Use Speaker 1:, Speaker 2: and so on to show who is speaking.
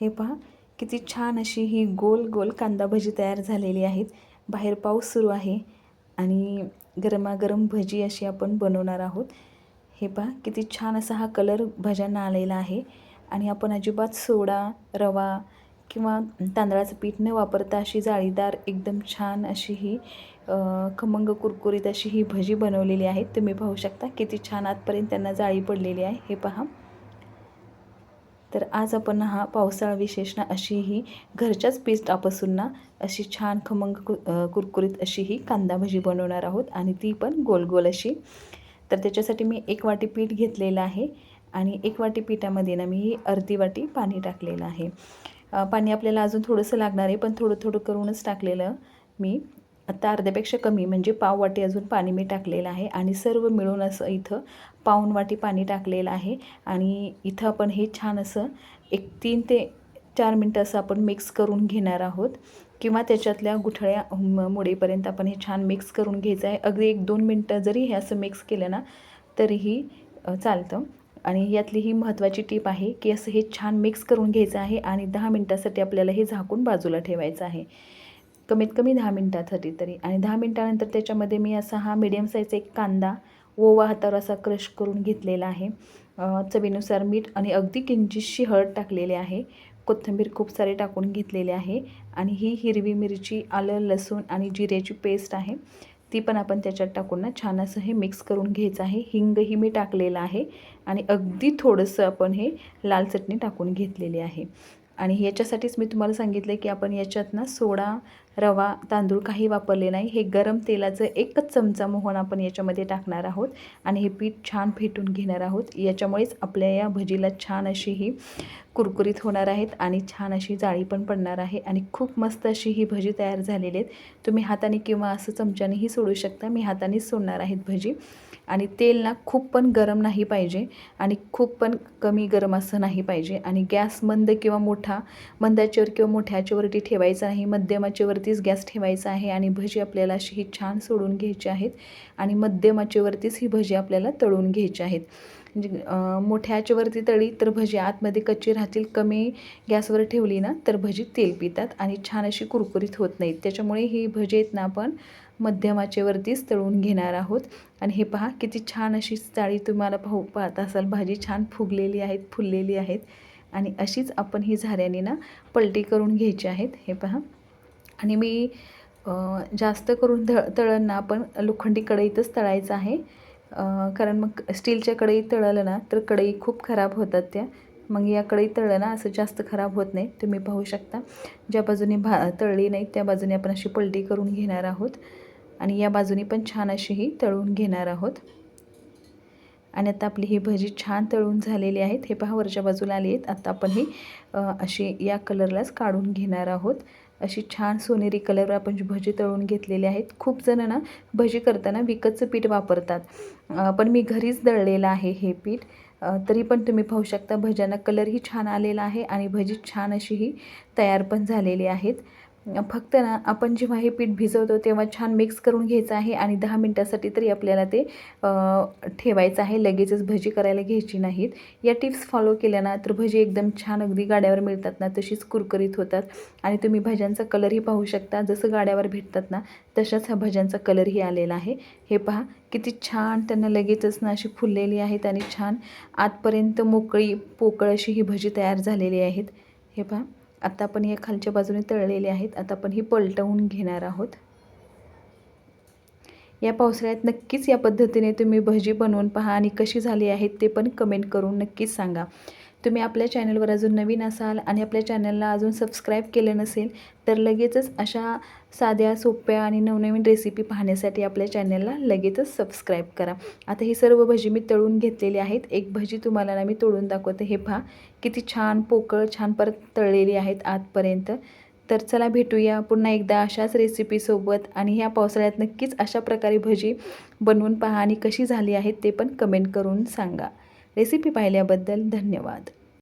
Speaker 1: हे पहा किती छान अशी ही गोल गोल कांदा भजी तयार झालेली आहेत। बाहेर पाऊस सुरू आहे आणि गरमागरम भजी अशी आपण बनवणार आहोत। हे पहा किती छान असा हा कलर भज्यांना आलेला आहे आणि आपण अजिबात सोडा, रवा किंवा तांदळाचं पीठ न वापरता अशी जाळीदार एकदम छान अशी ही खमंग कुरकुरीत अशी ही भजी बनवलेली आहे। तुम्ही पाहू शकता किती छान आतपर्यंत त्यांना जाळी पडलेली आहे। हे पहा, तर आज आपण हा पावसाळा विशेष ना अशी ही घरच्याच पीठापासून ना अशी छान खमंग कुरकुरीत अशी ही कांदा भजी बनवणार आहोत आणि ती पण गोल गोल अशी। तर त्याच्यासाठी मी 1 वाटी पीठ घेतलेलं आहे आणि 1 वाटी पिठामध्ये ना मी अर्धी वाटी पाणी टाकलेलं आहे। पाणी आपल्याला अजून थोडंसं लागणार आहे, पण थोडं थोडं करूनच टाकलेलं मी। आता अर्ध्यापेक्षा कमी म्हणजे पाव वाटी अजून पाणी मी टाकलेलं आहे आणि सर्व मिळून असं इथं पाऊण वाटी पाणी टाकलेलं आहे आणि इथं आपण हे छान असं 3 ते 4 मिनटं असं आपण मिक्स करून घेणार आहोत किंवा त्याच्यातल्या गुठळ्या मुडेपर्यंत आपण हे छान मिक्स करून घ्यायचं आहे। अगदी 1-2 मिनटं जरी हे असं मिक्स केलं ना तरीही चालतं। आणि यातली ही महत्त्वाची टीप आहे की असं हे छान मिक्स करून घ्यायचं आहे आणि 10 मिनटासाठी आपल्याला हे झाकून बाजूला ठेवायचं आहे, कमीत कमी 10 मिनटासाठी तरी। आणि 10 मिनटानंतर त्याच्यामध्ये मी असा हा मीडियम साईजचा एक कांदा ओवा हातावर असा क्रश करून घेतलेला आहे। चवीनुसार मीठ आणि अगदी किंचितशी हळद टाकलेली आहे। कोथिंबीर खूप सारे टाकून घेतलेले आहे आणि ही हिरवी मिरची, आलं, लसूण आणि जिऱ्याची पेस्ट आहे ती पण आपण त्याच्यात टाकून ना छान असं हे मिक्स करून घ्यायचं आहे। हिंगही मी टाकलेलं आहे आणि अगदी थोडंसं आपण हे लाल चटणी टाकून घेतलेली आहे। आणि याच्यासाठीच मी तुम्हाला सांगितलं की आपण याच्यात ना सोडा, रवा, तांदूळ काही वापरले नाही। हे गरम तेलाचं 1च चमचा मोहन आपण याच्यामध्ये टाकणार आहोत आणि हे पीठ छान फेटून घेणार आहोत। याच्यामुळेच आपल्या या भजीला छान अशी ही कुरकुरीत होणार आहेत आणि छान अशी जाळी पण पडणार आहे आणि खूप मस्त अशी ही भजी तयार झालेली आहेत। तुम्ही हाताने किंवा असं चमच्यानेही सोडू शकता। मी हातानेच सोडणार आहेत भजी। आणि तेल ना खूप पण गरम नाही पाहिजे आणि खूप पण कमी गरम असं नाही पाहिजे आणि गॅस मंद किंवा मंद आचेवर किंवा मोठ्या आचेवरती ठेवायचा नाही, मध्यम आचेवरतीच गॅस ठेवायचा आहे आणि भजी आपल्याला अशी ही छान सोडून घ्यायची आहेत आणि मध्यम आचेवरतीच ही भजी आपल्याला तळून घ्यायची आहेत। म्हणजे मोठ्या आचेवरती तळली तर भजी आतमध्ये कच्ची राहतील, कमी गॅसवर ठेवली ना तर भजी तेल पितात आणि छान अशी कुरकुरीत होत नाहीत। त्याच्यामुळे ही भजी आहेत ना आपण मध्यम आचेवरतीच तळून घेणार आहोत। आणि हे पहा किती छान अशी जाळी तुम्हाला पाहत असाल, भाजी छान फुगलेली आहेत, फुललेली आहेत आणि अशीच आपण ही झाऱ्याने ना पलटी करून घ्यायची आहेत। हे पहा, आणि मी जास्त करून तळण आपण लोखंडी कढईतच तळायचं आहे, कारण मग स्टीलच्या कढईत तळलं ना तर कढई खूप खराब होतात त्या। मग या कढईत तळलं ना असं जास्त खराब होत नाही। तुम्ही पाहू शकता ज्या बाजूने तळली नाही त्या बाजूने आपण अशी पलटी करून घेणार आहोत आणि या बाजूने पण छान अशी ही तळून घेणार आहोत। आणि आता आपली ही भजी छान तळून झालेली आहेत। हे पहा वरच्या बाजूला आली आहेत। आता आपण ही अशी या कलरलाच काढून घेणार आहोत। अशी छान सोनेरी कलर आपण भजी तळून घेतलेली आहेत। खूप जण ना भजी करताना विकतचं पीठ वापरतात, पण मी घरीच दळलेलं आहे हे पीठ। तरी पण तुम्ही पाहू शकता भज्यांना कलरही छान आलेला आहे आणि भजी छान अशी ही तयार पण झालेली आहेत। फक्त ना आपण जेव्हा हे पीठ भिजवतो तेव्हा छान मिक्स करून घ्यायचं आहे आणि 10 मिनटासाठी तरी आपल्याला ते ठेवायचं आहे, लगेचच भजी करायला घ्यायची नाहीत। या टिप्स फॉलो केल्या ना तर भजी एकदम छान अगदी गाड्यावर मिळतात ना तशीच कुरकुरीत होतात आणि तुम्ही भज्यांचा कलरही पाहू शकता, जसं गाड्यावर भेटतात ना तशाच ह्या भज्यांचा कलरही आलेला आहे। हे पहा किती छान त्यांना लगेचच ना अशी फुललेली आहेत आणि छान आतपर्यंत मोकळी पोकळ अशी ही भजी तयार झालेली आहेत। हे पहा, आता आपण या खालच्या बाजूने तळलेले आहेत, आता आपण ही पलटवून घेणार आहोत। या पावसाळ्यात नक्कीच या पद्धतीने तुम्ही भजी बनवून पहा आणि कशी झाली आहेत ते पण कमेंट करून नक्कीच सांगा। तुम्ही आपल्या चॅनलवर अजून नवीन असाल आणि आपल्या चॅनलला अजून सबस्क्राईब केलं नसेल तर लगेचच अशा साध्या, सोप्या आणि नवनवीन रेसिपी पाहण्यासाठी आपल्या चॅनलला लगेचच सबस्क्राईब करा। आता ही सर्व भजी मी तळून घेतलेली आहेत। एक भजी तुम्हाला ना मी तळून दाखवते। हे पहा किती छान पोकळ, छान परत तळलेली आहेत आतपर्यंत। तर चला भेटूया पुन्हा एकदा अशाच रेसिपीसोबत आणि ह्या पावसाळ्यात नक्कीच अशा प्रकारे भजी बनवून पहा आणि कशी झाली आहेत ते पण कमेंट करून सांगा। रेसिपी पाहिल्याबद्दल धन्यवाद।